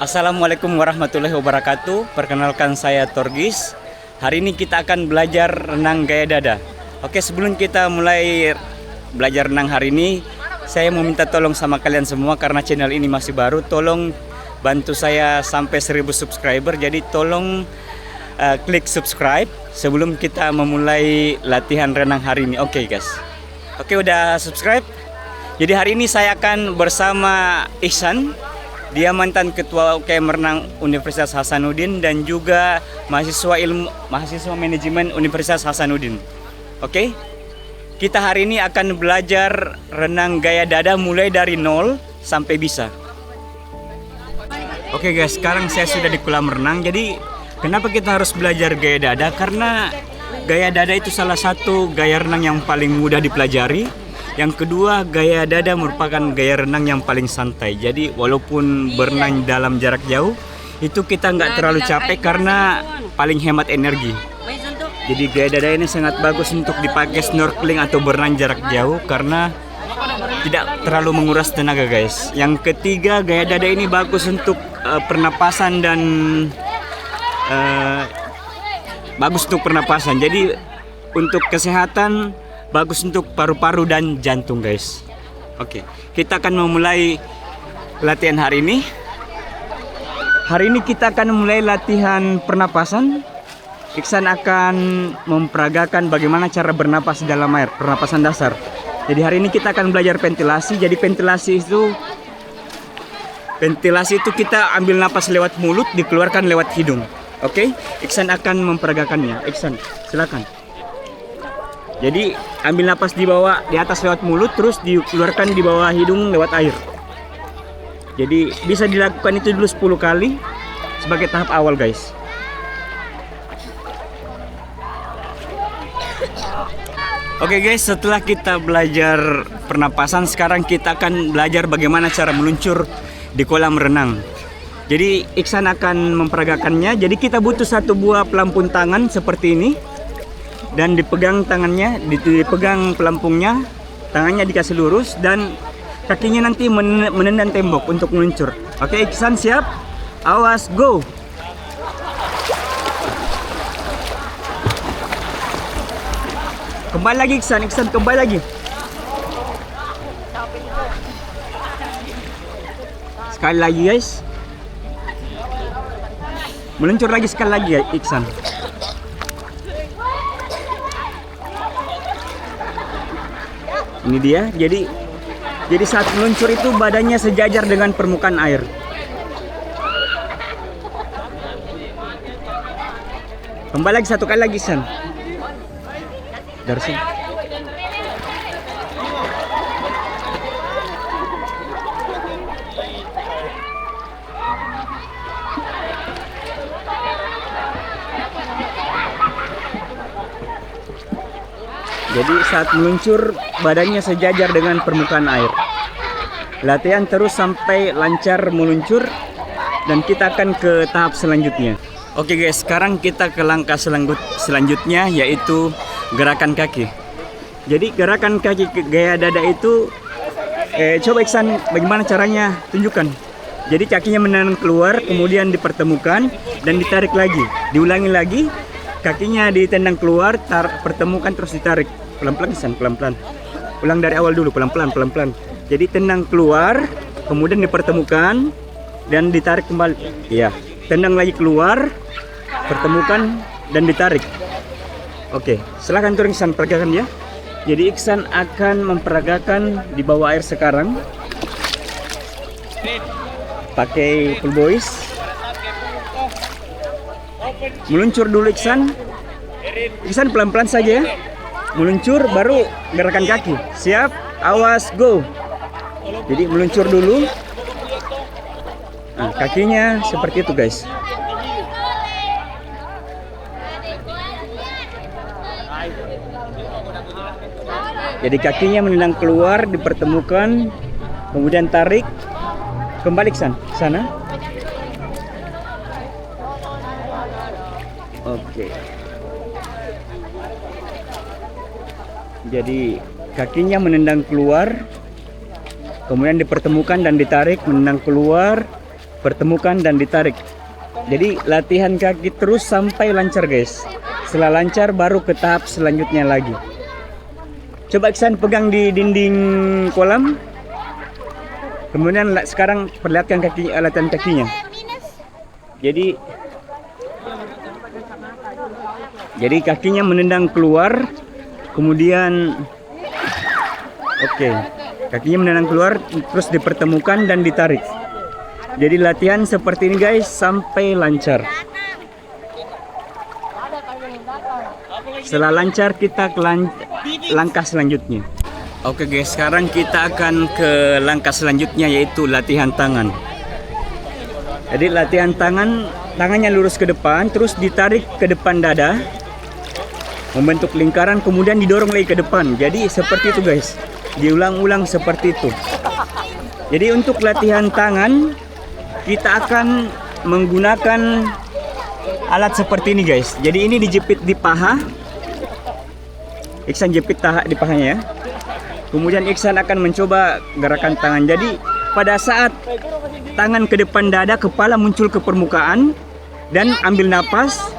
Assalamualaikum warahmatullahi wabarakatuh. Perkenalkan saya Torgis. Hari ini kita akan belajar renang gaya dada. Oke, sebelum kita mulai belajar renang hari ini, saya mau minta tolong sama kalian semua karena channel ini masih baru. Tolong bantu saya sampai 1000 subscriber. Jadi tolong klik subscribe sebelum kita memulai latihan renang hari ini. Oke guys. Oke, udah subscribe. Jadi hari ini saya akan bersama Ihsan. Dia mantan ketua UKM Renang Universitas Hasanuddin dan juga mahasiswa manajemen Universitas Hasanuddin. Oke. Kita hari ini akan belajar renang gaya dada mulai dari nol sampai bisa. Oke guys, sekarang saya sudah di kolam renang. Jadi kenapa kita harus belajar gaya dada? Karena gaya dada itu salah satu gaya renang yang paling mudah dipelajari. Yang kedua, gaya dada merupakan gaya renang yang paling santai. Jadi walaupun berenang dalam jarak jauh, itu kita nggak terlalu capek karena paling hemat energi. Jadi gaya dada ini sangat bagus untuk dipakai snorkeling atau berenang jarak jauh karena tidak terlalu menguras tenaga guys. Yang ketiga, gaya dada ini bagus untuk pernapasan dan bagus untuk pernapasan. Jadi untuk kesehatan bagus untuk paru-paru dan jantung guys. Oke, kita akan memulai latihan hari ini. Hari ini kita akan memulai latihan pernapasan. Ihsan akan memperagakan bagaimana cara bernapas di dalam air, pernapasan dasar. Jadi hari ini kita akan belajar ventilasi. Jadi ventilasi itu kita ambil napas lewat mulut, dikeluarkan lewat hidung. Oke, Ihsan akan memperagakannya. Ihsan, silakan. Jadi ambil napas di atas lewat mulut, terus dikeluarkan di bawah hidung lewat air. Jadi bisa dilakukan itu dulu 10 kali sebagai tahap awal guys. Oke guys, setelah kita belajar pernapasan, sekarang kita akan belajar bagaimana cara meluncur di kolam renang. Jadi Ihsan akan memperagakannya. Jadi kita butuh satu buah pelampung tangan seperti ini. Dan dipegang tangannya, dipegang pelampungnya, tangannya dikasih lurus dan kakinya nanti menendang tembok untuk meluncur. Oke, Ihsan siap? Awas, go! Kembali lagi Ihsan, kembali lagi. Sekali lagi guys. Meluncur lagi sekali lagi ya Ihsan. Ini dia, jadi saat meluncur itu badannya sejajar dengan permukaan air. Kembali lagi satu kali lagi Ihsan. Dari sini. Jadi saat meluncur badannya sejajar dengan permukaan air. Latihan terus sampai lancar meluncur dan kita akan ke tahap selanjutnya. Oke guys, sekarang kita ke langkah selanjutnya yaitu gerakan kaki. Jadi gerakan kaki gaya dada itu coba Ihsan bagaimana caranya, tunjukkan. Jadi kakinya menendang keluar, kemudian dipertemukan dan ditarik lagi. Diulangi lagi. Kakinya ditendang keluar, pertemukan terus ditarik. Pelan-pelan Ihsan, pelan-pelan. Ulang dari awal dulu, pelan-pelan, pelan-pelan. Jadi tendang keluar, kemudian dipertemukan dan ditarik kembali. Iya, tendang lagi keluar, pertemukan dan ditarik. Oke, silakan turun Ihsan, peragakan ya. Jadi Ihsan akan memperagakan di bawah air sekarang. Pakai full boys. Meluncur dulu Ihsan. Ihsan pelan-pelan saja ya. Meluncur baru gerakan kaki. Siap? Awas, go. Jadi meluncur dulu. Nah, kakinya seperti itu guys. Jadi kakinya menendang keluar, dipertemukan, kemudian tarik, kembali ke sana. Oke. Jadi kakinya menendang keluar, kemudian dipertemukan dan ditarik, menendang keluar, pertemukan dan ditarik. Jadi latihan kaki terus sampai lancar guys. Setelah lancar baru ke tahap selanjutnya lagi. Coba Iksan pegang di dinding kolam. Kemudian sekarang perlihatkan kaki, latihan kakinya. Jadi kakinya menendang keluar, kemudian kakinya menendang keluar, terus dipertemukan dan ditarik. Jadi latihan seperti ini guys sampai lancar. Setelah lancar kita ke langkah selanjutnya. Oke guys, sekarang kita akan ke langkah selanjutnya yaitu latihan tangan. Jadi latihan tangannya lurus ke depan, terus ditarik ke depan dada, membentuk lingkaran, kemudian didorong lagi ke depan. Jadi seperti itu guys, diulang-ulang seperti itu. Jadi untuk latihan tangan kita akan menggunakan alat seperti ini guys. Jadi ini dijepit di paha. Iksan jepit di pahanya ya. Kemudian Iksan akan mencoba gerakan tangan. Jadi pada saat tangan ke depan dada, kepala muncul ke permukaan dan ambil napas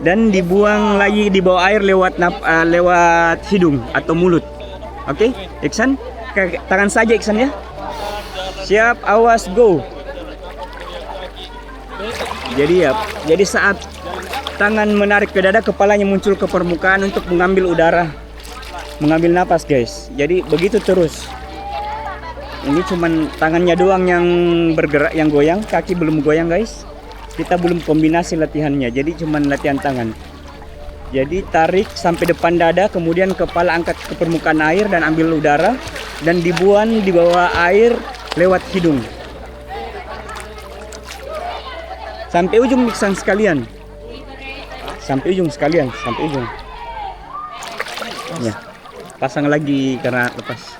dan dibuang lagi di bawah air lewat hidung atau mulut. Oke, Iksan, tangan saja Iksan ya. Siap, awas, go. Jadi saat tangan menarik ke dada, kepalanya muncul ke permukaan untuk mengambil udara, mengambil napas guys. Jadi begitu terus. Ini cuman tangannya doang yang bergerak, yang goyang, kaki belum goyang guys. Kita belum kombinasi latihannya, jadi cuman latihan tangan. Jadi tarik sampai depan dada, kemudian kepala angkat ke permukaan air dan ambil udara, dan dibuang di bawah air lewat hidung. Sampai ujung Iksan sekalian. Sampai ujung sekalian, sampai ujung. Ya, pasang lagi karena lepas.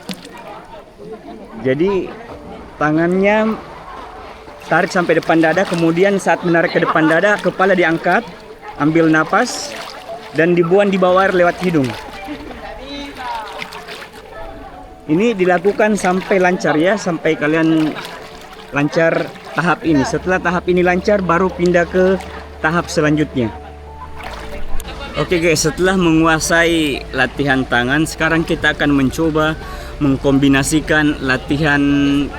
Jadi tangannya tarik sampai depan dada, kemudian saat menarik ke depan dada, kepala diangkat, ambil napas dan dibuang di bawah air lewat hidung. Ini dilakukan sampai lancar ya, sampai kalian lancar tahap ini. Setelah tahap ini lancar baru pindah ke tahap selanjutnya. Oke guys, setelah menguasai latihan tangan, sekarang kita akan mencoba mengkombinasikan latihan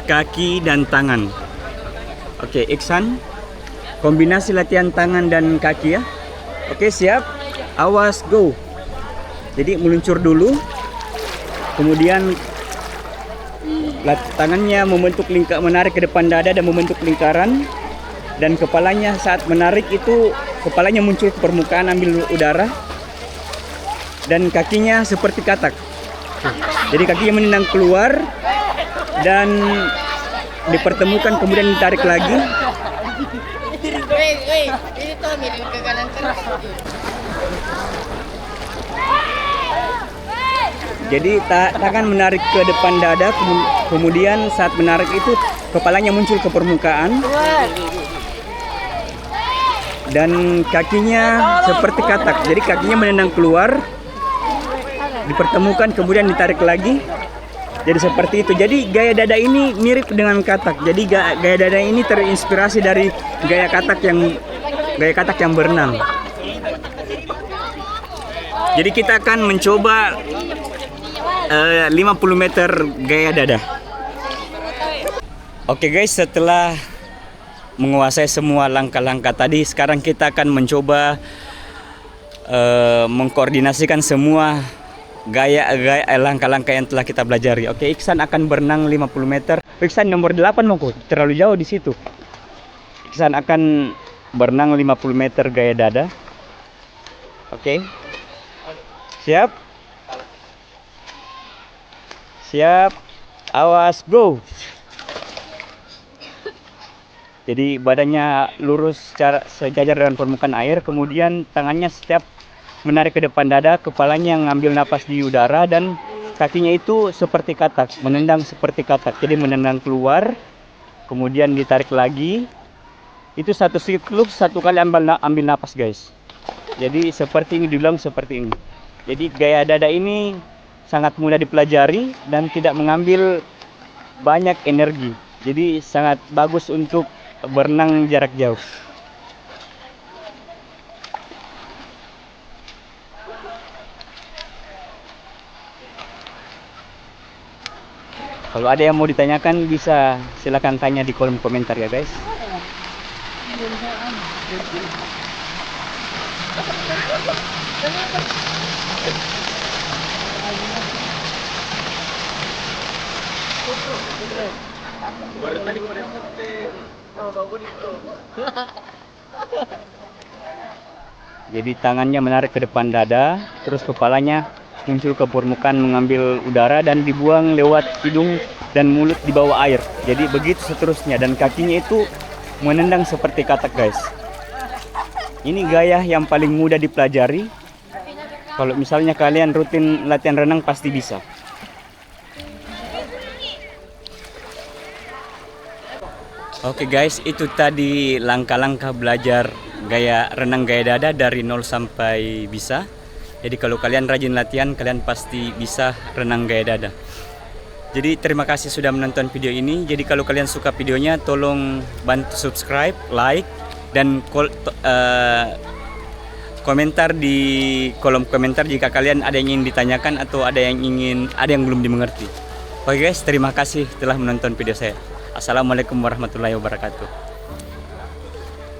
kaki dan tangan. Oke, Iksan, kombinasi latihan tangan dan kaki ya. Oke, siap, awas, go. Jadi meluncur dulu, kemudian tangannya membentuk menarik ke depan dada dan membentuk lingkaran, dan kepalanya saat menarik itu kepalanya muncul ke permukaan ambil udara, dan kakinya seperti katak. Jadi kakinya menendang keluar dan dipertemukan kemudian ditarik lagi. Jadi tangan menarik ke depan dada, kemudian saat menarik itu kepalanya muncul ke permukaan dan kakinya seperti katak. Jadi kakinya menendang keluar, dipertemukan kemudian ditarik lagi. Jadi seperti itu. Jadi gaya dada ini mirip dengan katak. Jadi gaya dada ini terinspirasi dari gaya katak yang berenang. Jadi kita akan mencoba 50 meter gaya dada. Oke guys, setelah menguasai semua langkah-langkah tadi, sekarang kita akan mencoba mengkoordinasikan semua gaya langkah-langkah yang telah kita pelajari. Oke, Iksan akan berenang 50 meter. Iksan nomor 8 mau terlalu jauh di situ. Iksan akan berenang 50 meter gaya dada. Oke. Siap? Siap. Awas, go. Jadi badannya lurus sejajar dengan permukaan air, kemudian tangannya setiap menarik ke depan dada, kepalanya ngambil napas di udara, dan kakinya itu seperti katak, menendang seperti katak. Jadi menendang keluar, kemudian ditarik lagi. Itu satu siklus, satu kali ambil napas guys. Jadi seperti ini, diulang seperti ini. Jadi gaya dada ini sangat mudah dipelajari dan tidak mengambil banyak energi. Jadi sangat bagus untuk berenang jarak jauh. Kalau ada yang mau ditanyakan bisa silakan tanya di kolom komentar ya guys. Jadi tangannya menarik ke depan dada, terus kepalanya muncul ke permukaan mengambil udara dan dibuang lewat hidung dan mulut di bawah air. Jadi begitu seterusnya, dan kakinya itu menendang seperti katak guys. Ini gaya yang paling mudah dipelajari. Kalau misalnya kalian rutin latihan renang pasti bisa. Oke guys, itu tadi langkah-langkah belajar gaya renang gaya dada dari 0 sampai bisa. Jadi kalau kalian rajin latihan, kalian pasti bisa renang gaya dada. Jadi terima kasih sudah menonton video ini. Jadi kalau kalian suka videonya, tolong bantu subscribe, like, dan komentar di kolom komentar jika kalian ada yang ingin ditanyakan atau ada yang belum dimengerti. Oke guys, terima kasih telah menonton video saya. Assalamualaikum warahmatullahi wabarakatuh.